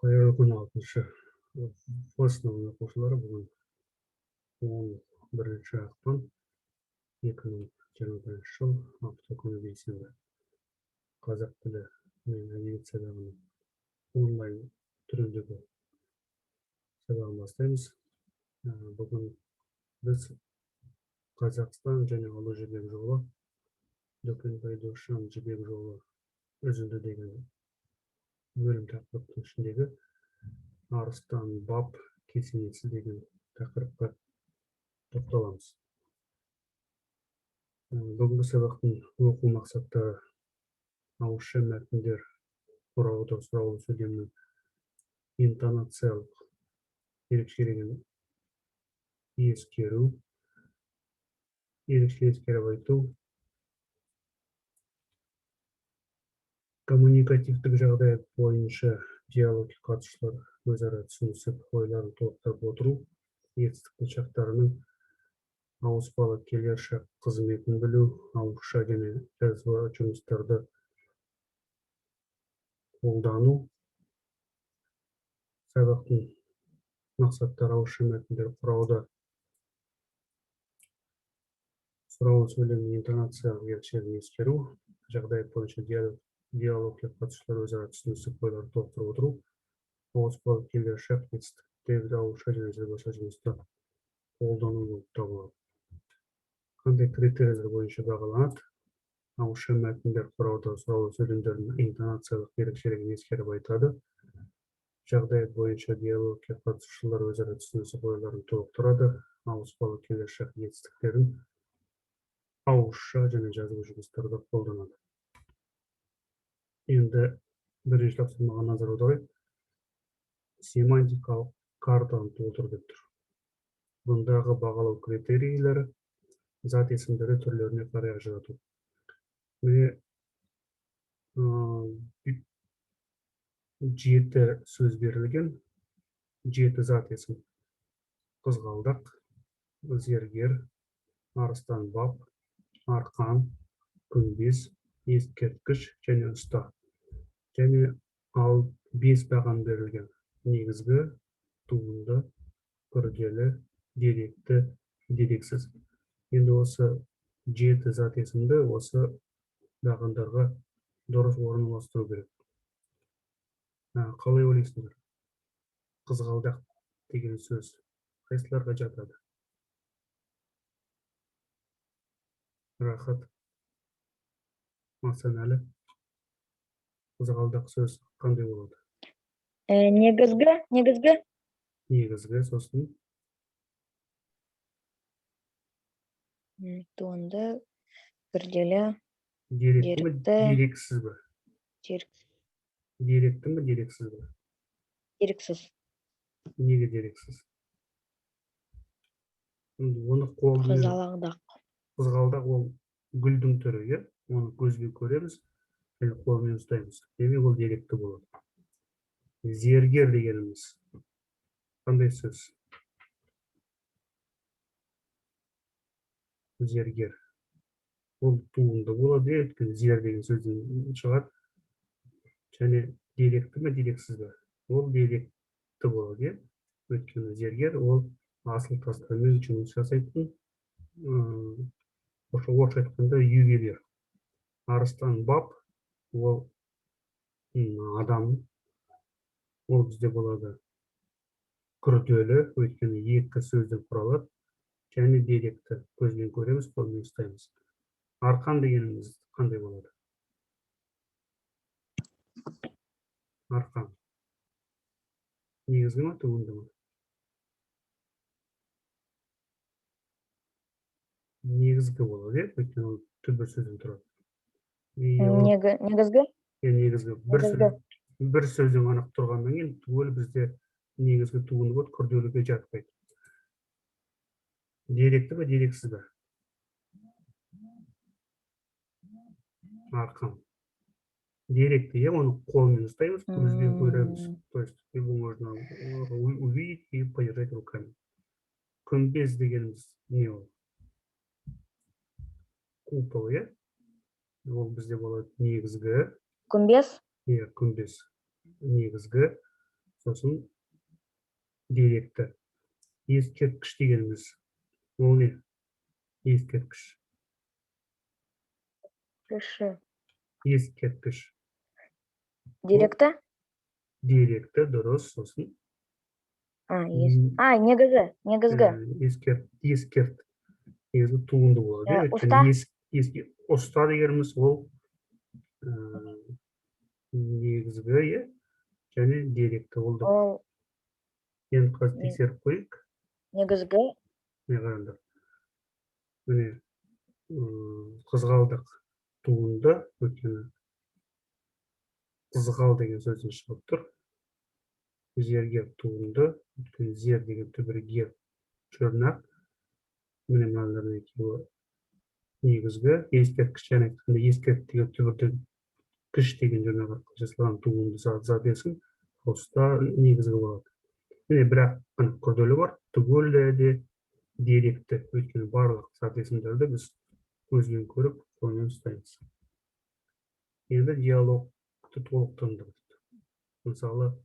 Қайырлы күн 6-шы основной оқушылары, бүгін 11 ақпан 2021 жыл, апта күні бейсенбі. Қазақ тілі мен әдебиет сабағының онлайн түріндегі сабағын бастаймыз. Бүгін біз Қазақстан және Ұлы жібек жолы, Дүкенбай Досжан жібек жолы үзілді деген бөлім тақырыптың ішіндегі арыстан баб кесенесі деген тақырыпқа тоқталамыз. Бүгінгі сабақтың оқу мақсаттары: ауызша мәтіндер құрауда сұраулы сөйлемнің интонациялық ерекшелігін ескеру, ерекше ескеріп айту, коммуникативтік жағдай бойынша диалог қатысушылар өзара түсінісіп ойларын толықтырып отыру, етістік шақтарының ауыспалы келер шақ қызметін білу, ауызша және жазба жұмыстарды қолдану. Сабақтың мақсаттары: ауызша мәтіндер құрауда сұраулы сөйлемнің интонациялық ерекшелігін ескеру, жағдай бойынша диалогқа қатысушылар өзара түсінісіп ойларын толықтырып отыру, ауыспалы келер шақ етістіктерді ауызша және жазбаша жұмыста қолдану болып табылады. Қандай критерийлер бойынша бағаланады? Ауызша мәтіндер құрауда сұраулы сөйлемдердің интонациялық ерекшелігін ескеріп айтады. Жағдай бойынша диалогқа қатысушылар өзара түсінісіп ойларын толықтырады. Ауыспалы келер шақ етістіктерін ауызша және жазба жұмыстарда қолданады. Енді бірінші тапсырмаға назар аударайық. Семантикалық картаны толтыр деп тұр. Бұндағы бағалау критерийлері: зат есімдері түрлеріне қарай ажырату. Міне 7 сөз берілген, 7 зат есім: қызғалдақ, зергер, арыстан баб, арқан, күмбез, ескерткіш және ұста. Және ал 5 баған берілген: негізгі, туынды, күрделі, деректі, дерексіз. Енді осы 7 зат есімді осы бағандарға дұрыс орналастыру керек. Қалай ойлайсыңдар? Қызғалдақ деген сөз қайсыларға жатады? Рахат, Асанәлі, қызғалдақ сөз қандай болады? Негізгі. Негізгі, сосын Туынды, күрделі, деректі ме, деректі. дерексіз бе? Деректі ме, дерексіз бе? Дерексіз. Неге дерексіз? Оны қолмен, қызғалдақ ол гүлдің түрі, иә? Оны көзбен көреміз, және қолмен ұстаймыз. Демек ол деректі болады. Зергер дегеніміз қандай сөз? Зергер. Ол туынды болады, өйткені зер деген сөзден шығады. Және деректі ме, дерексіз бе? Ол деректі болады, өйткені зергер ол асыл тастармен жұмыс жасайтын, орысша айтқанда ювелир. Арыстан баб ол адам, ол бізде болады күрделі, өйткені 2 сөзден құралады, және деректі, көзбен көреміз, қолмен ұстаймыз. Арқан дегеніміз қандай болады? Арқан негізгі ме, туынды ма? Негізгі болады, өйткені ол түбір сөзден тұрады. Негізгі. Негізгі бір сөзден ғана тұрғаннан кейін түгел бізде негізгі туынды болады, күрделіге жатпайды. Деректі бе, дерексіз бе? Арқан деректі, оны қолмен ұстаймыз, көзбен көреміз. То есть его можно увидеть и подержать руками. Күмбез дегеніміз не ол? Купол, ол бізде болады негізгі. Күмбез. Күмбез негізгі, сосын диалекті. Ескерткіш дегеніміз ол не? Ескерткіш. Кіші. Ескерткіш. Директі? Диалекті дұрыс, сосын Негізгі. ескерт негізі туынды болады. Ұста? Ұста дегеніміз ол негізгі, және диалекті болды. Ол Енді қазір тексеріп қойық. негізгі. Қараңдар. Міне қызғалдақ туынды, өйткені қызғал деген сөзден шығып тұр. Зергер туынды, өйткені зер деген түбірі гер жұрнақ. Міне мыналардың екеуі негізгі. Ескерткіш және ескерт деген түбірден кіш деген жұрнақ арқылы жасалған туынды зат ұста негізгі болады. Міне бірақ күрделі бар, түгелі де диалекті, өйткені барлық зат-есімдерді біз көзбен көріп, қолмен ұстаймыз. Енді диалогты толықтырдық. Мысалы,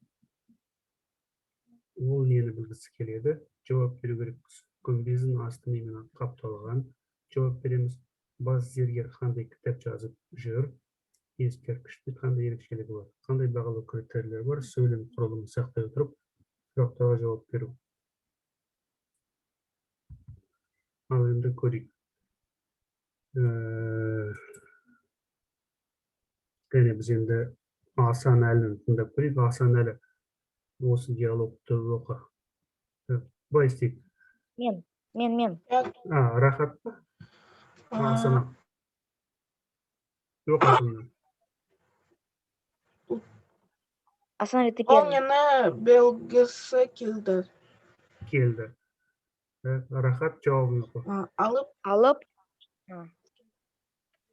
ол нені білгісі келеді? Жауап беру керекпіз. Күмбездің асты немен қапталған? Жауап береміз. Бас зергер қандай кітап жазып жүр? Ескерткіштің қандай ерекшелігі бар? Қандай бағалы критерийлер бар? Сөйлем құрылымын сақтай отырып, сұрақтарға жауап беру. Ал енді көрейік. Біз енді Асан әлін тыңдап көрейік. Асан әлі осы диалогты оқы. Былай істейік. Мен. Рахат па? Асана. Жоқ, Асана. Асан реті Ол первый. мені білгісі келді. Келді. Рахат жауабын оқы. Алып.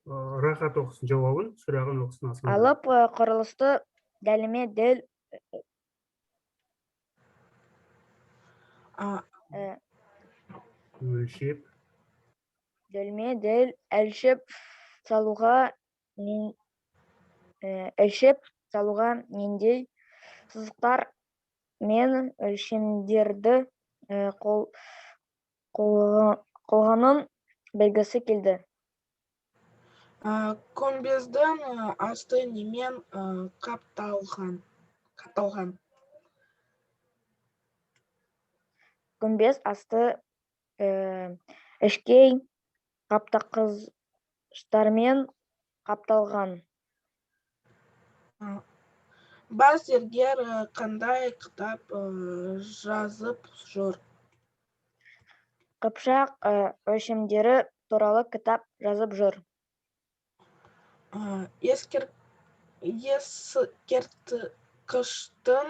Рахат оқысын жауабын, сұрағын оқысын Асан. Алып құрылысты дәлме дәл өлшеп. Дәлме дәл әлшеп салуға нендей сызықтар мен өлшемдерді қолғанын білгісі келді. Күмбездің асты немен қапталған? Күмбез асты ішкей қаптақызыштармен қапталған. Бас зергер қандай кітап жазып жүр? Қыпшақ өлшемдері туралы кітап жазып жүр. Ескерткіштің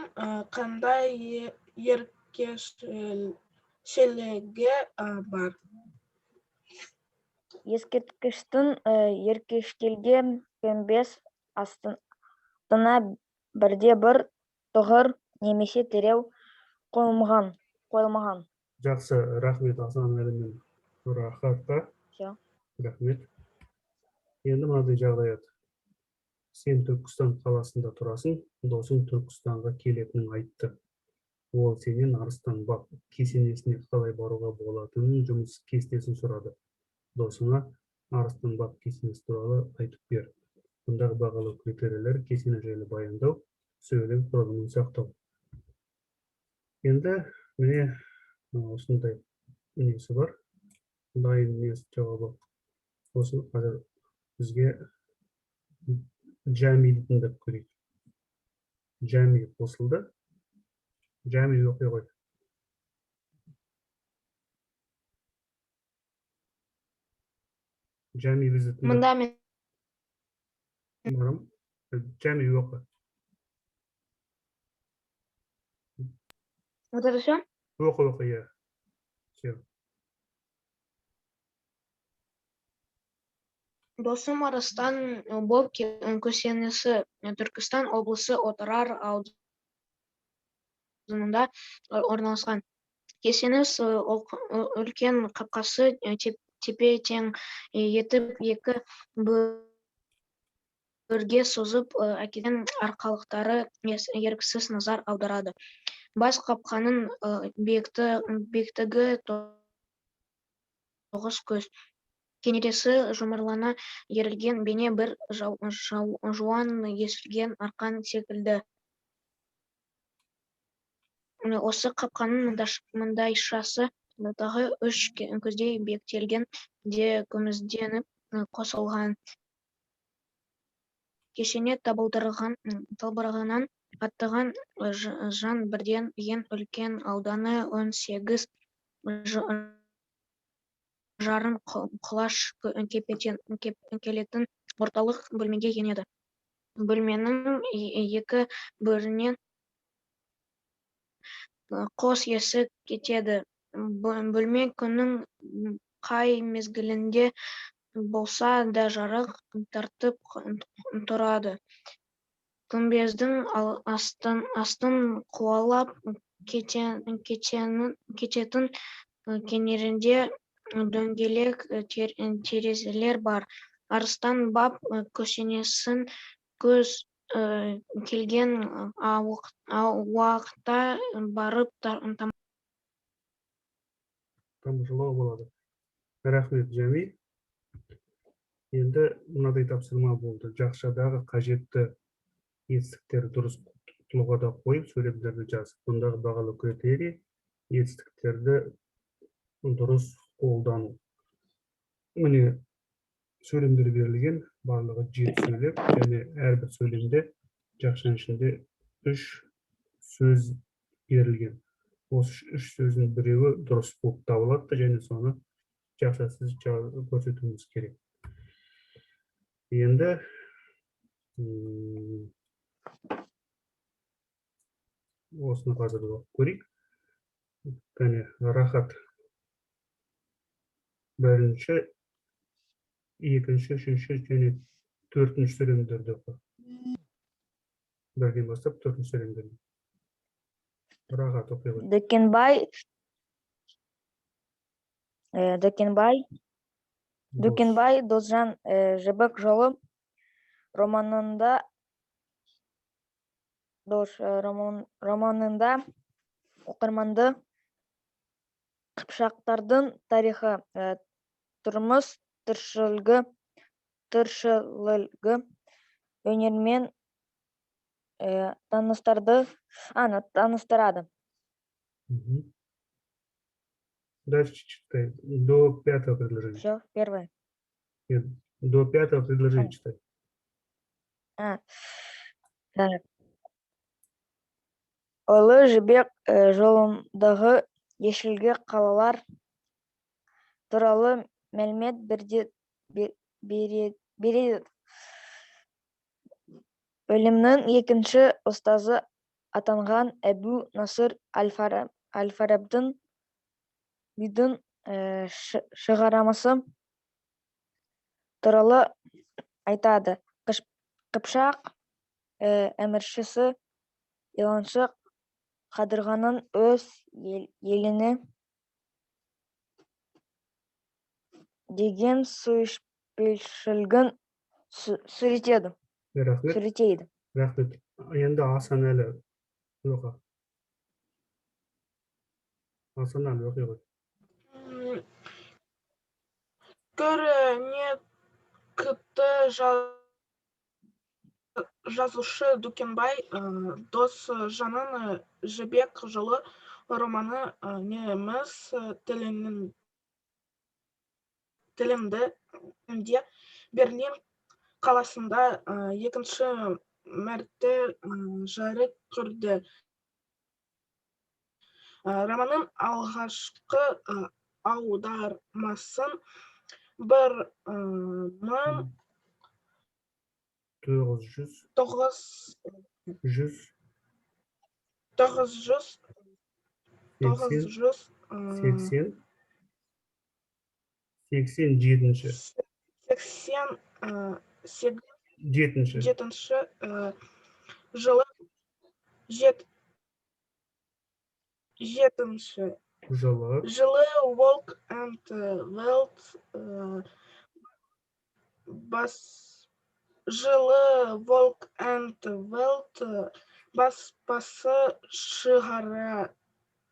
қандай ерекшелігі бар? Ескерткіштің ерекшелігі күмбез астына бірде-бір тұғыр немесе тереу қойылмаған. Жақсы, рахмет Асан әлімен Рахатқа. Рахмет. Енді мынадай жағдаят. Сен Түркістан қаласында тұрасың, досың Түркістанға келетінін айтты. Ол сенен арыстан баб кесенесіне қалай баруға болатынын жұмыс кестесін сұрады. Досыңа арыстан баб кесенесі туралы айтып бер. Бұндағы бағалы критерийлер кесене жайлы баяндау, сөйлем құрылымын сақтау. Енді міне осындай несі бар. Дайын несі жауабы. Осы қазір бізге Жәмиді тыңдап көрейік. Жәми қосылды. Жәми оқи ғой. Жәми бізді тыңдап. Мұнда мен. Жәми оқы. Вот это все? Оқы, я. Все. Досым Арыстан баб кесенесі Түркістан облысы Отырар ауданында орналасқан. Кесеніс үлкен қапқасы тепе-тең етіп екі өрге созып әкелген арқалықтары еріксіз назар аударады. Бас қапқаның биіктігі 9 көз. Кенересі жұмырлана ерілген бейне бір жуан есілген арқан секілді. Осы қапқаның маңдайшасы тағы 3 көздей бекітілген де күмістеніп қосылған. Кешене табалдырығынан аттаған жан бірден ең үлкен ауданы 18 жарым құлаш келетін орталық бөлмеге енеді. Бөлменің 2 бөрінен қос есік кетеді. Бөлме күннің қай мезгілінде болса да жарық тартып тұрады. Күмбездің астын қуалап кететін кенерінде дөңгелек терезелер бар. Арыстан баб көшенесін көз келген уақытта барып тамашалауға болады. Рахмет, Жәмил. Енді мынадай тапсырма болды. Жақшадағы қажетті етістіктер дұрыс тұлғада да қойып, сөйлемдерді жазып. Бұндағы бағалы критерий етістіктерді дұрыс қолдану. Міне сөйлемдер берілген, барлығы 7 сөйлем, және әрбір сөйлемде жақшаның ішінде 3 сөз берілген. Осы 3 сөздің біреуі дұрыс болып табылады, және соны жақшасыз көрсетуіміз керек. Енді осыны қазір көрейік. Кәне, рахат. Бірінші, екінші, үшінші және төртінші сөйлемдерді оқы. Бірден бастап төртінші сөйлемдерді. Рахат оқи ғой. Дүкенбай Досжан жібек жолы романында оқырманды қыпшақтардың тарихы, тұрмыс тіршілігі өнермен таныстырады. Дальше читай. До 5-го предложения. Все, первое. Нет, до 5-го предложения читай. Так. Ұлы жібек жолындағы ешілгі қалалар туралы мәлімет береді. Өлімнің екінші ұстазы атанған Әбу Насыр Әл-Фарабидің шығармасы туралы айтады. Қыпшақ әміршісі Иланшы Қадырғанның өз еліне деген сүйіспеншілігін суреттейді. Рахмет. Енді Асанәлі оқы. Асанәлі оқи ғой. Көрнекті жазушы Дүкенбай Досжанның «Жібек жолы» романы неміс тілінде Берлин қаласында екінші мәрте жарық көрді. Романның алғашқы аудармасын 1987 жылы Walk and Welt жылы Волк энд Велт баспасы шығарады.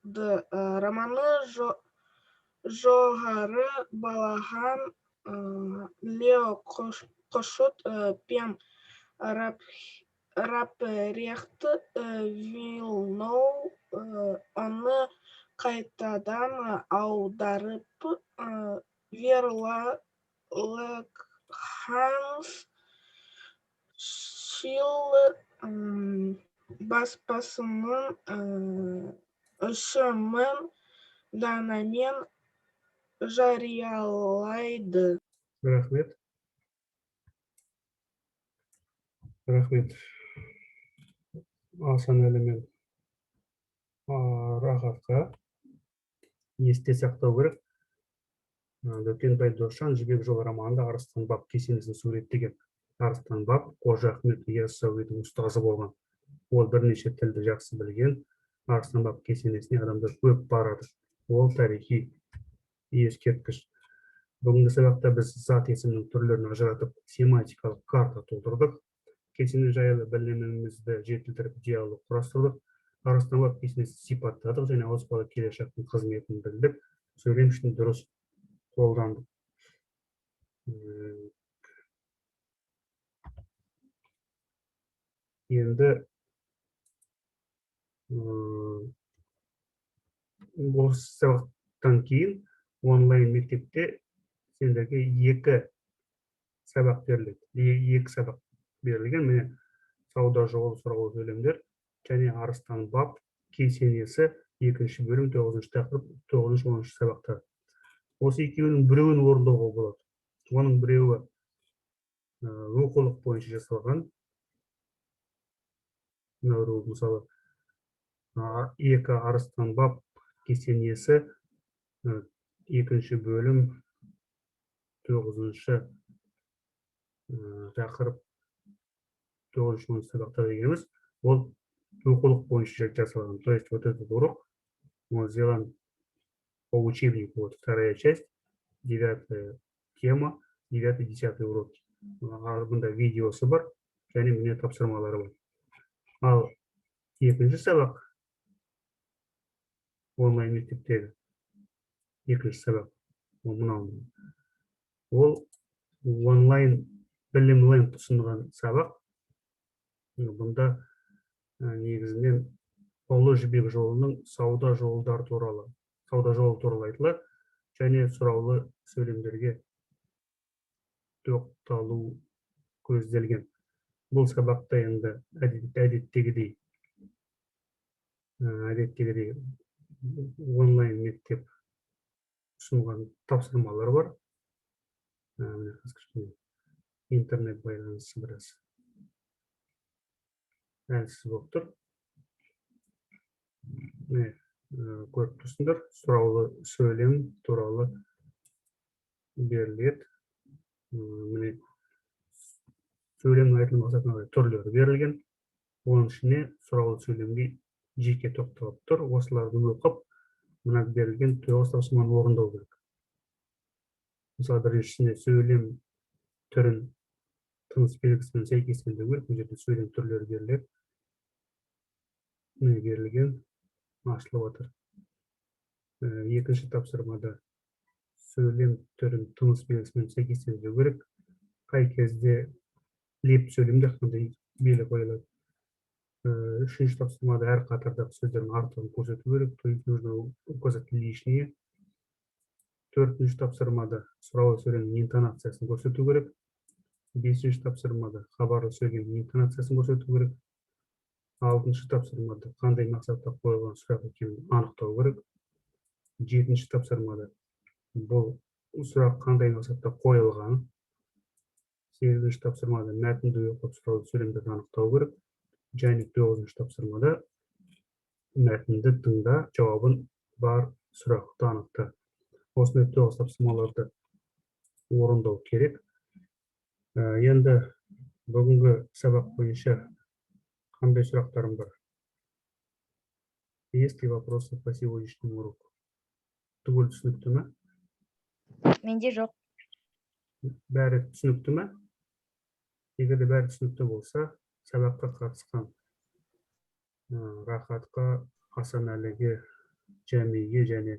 Романы жоғары балаған Лео Кошут пен Рапрехт Вильноу оны қайтадан аударып, Верла Ханс Шил баспасының 3.000 данамен жариялайды. Рахмет. Рахмет. Асан элемент Рахатқа есте сақтау керек. Дәкенбай Досжан Жібек жолы романында Арыстан баб кесенесін суреттеген. Арыстан баб Қожа Ахмет Яссауидің ұстазы болған. Ол бірнеше тілді жақсы білген. Арыстан баб кесенесіне адамдар көп барады. Ол тарихи ескерткіш. Бүгінгі сабақта біз зат есімнің түрлерін ажыратып, семантикалық карта толтырдық. Кесене жайлы білімімізді жетілдіріп, диалог құрастырдық. Арыстан баб кесенесін сипаттадық және ауыспалы келешектің қызметін білдік. Сөйлем үшін дұрыс қолдандық. Енді осы сабақтан кейін онлайн мектепте сендерге екі сабақ берілген. Міне сауда жолы сұрау сөйлемдер және Арыстан баб кесенесі 2-ші бөлім 9-ші тақырып 9-10-ші сабақта. Осы екеуінің біреуін орындауға болады. Оның біреуі оқулық бойынша жасалған. Мысалы, 2 Арыстан баб кесенесі 2-ші бөлім 9-ші тақырып 9-10 сабақта дегеніміз, ол оқулық бойынша жасалған. То есть вот этот урок он сделан по учебнику. Вот вторая часть, 9-я тема, 9-10 уроки. Бұнда видеосы бар, және міне тапсырмалары бар. Ал екінші сабақ онлайн мектептегі екінші сабақ ол онлайн білім ленд ұсынған сабақ. Бұнда негізінен Ұлы Жібек жолының сауда жолы туралы айтылады, және сұраулы сөйлемдерге тоқталу көзделген. Бұл сабақта енді әдеттегідей онлайн мектеп ұсынған тапсырмалар бар. Интернет байланысы біраз әлсіз болып тұр. Көріп тұрсыңдар, сұраулы сөйлем туралы беріледі. Міне сөйлемнің айтылым мақсатына түрлері берілген. Оның ішіне сұраулы сөйлемге жеке тоқталып тұр. Осыларды оқып, мына берілген 9 тапсырманы орындау керек. Мысалы, біріншісіне сөйлем түрін тыныс белгісімен сәйкестендіру керек. Бұл жерде сөйлем түрлері беріледі. Міне берілген, ашылып отыр. Екінші тапсырмада сөйлем түрін тыныс белгісімен сәйкестендіру керек. Қай кезде леп сөйлемде қандай белгі қойылады. Үшінші тапсырмада әр қатардағы сөздердің артығын көрсету керек. То есть нужно указать лишнее. Төртінші тапсырмада сұраулы сөйлемнің интонациясын көрсету керек. Бесінші тапсырмада хабарлы сөйлемнің интонациясын көрсету керек. Алтыншы тапсырмада қандай мақсатта қойылған сұрақ екенін анықтау керек. Жетінші тапсырмада бұл сұрақ қандай мақсатта қойылған. Сегізінші тапсырмада мәтінді оқып сұраулы сөйлемдерді анықтау керек. Және 9-шы тапсырмада мәтінді тыңда, жауабын бар сұрақты анықта. Осындай 9 тапсырмаларды орындау керек. Енді бүгінгі сабақ бойынша қандай сұрақтарым бар? Есть ли вопросы по сегодняшнему уроку? Түгел түсінікті ме? Менде жоқ. Бәрі түсінікті ме? Егер де бәрі түсінікті болса, сабаққа қатысқан Рахатқа, Асанәліге, Жәмиге және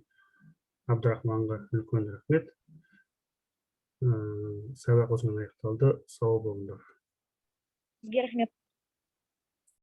Абдрахманға үлкен рахмет. Сабақ осымен аяқталды. Сау болыңдар. Сізге рахмет.